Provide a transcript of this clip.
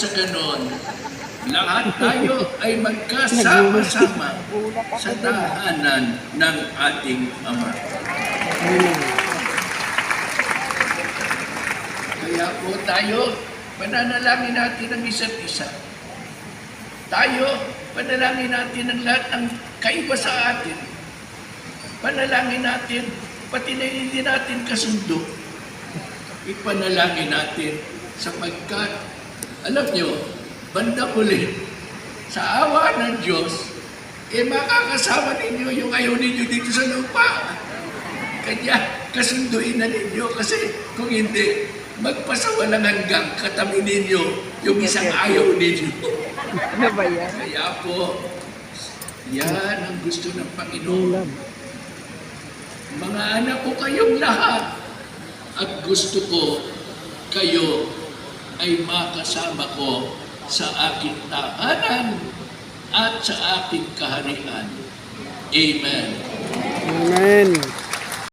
sa ganon, lahat tayo ay magkasama-sama sa tahanan ng ating Ama. Kaya po tayo, pananalangin natin ang isa't isa. Tayo, panalangin natin ang lahat ng kaiba sa atin. Panalangin natin, pati na hindi natin kasundo. Ipanalangin natin sapagkat, alam nyo, banda ulit, sa awa ng Diyos, makakasama ninyo yung ayaw ninyo dito sa lupa. Kanya, kasunduin na ninyo kasi kung hindi, magpasawalang hanggang katabi ninyo yung isang ayaw ninyo. Ano ba yan? Kaya po, yan ang gusto ng Panginoon. Mga anak ko kayong lahat at gusto ko kayo ay makasama ko sa aking tahanan at sa aking kaharian. Amen. Amen.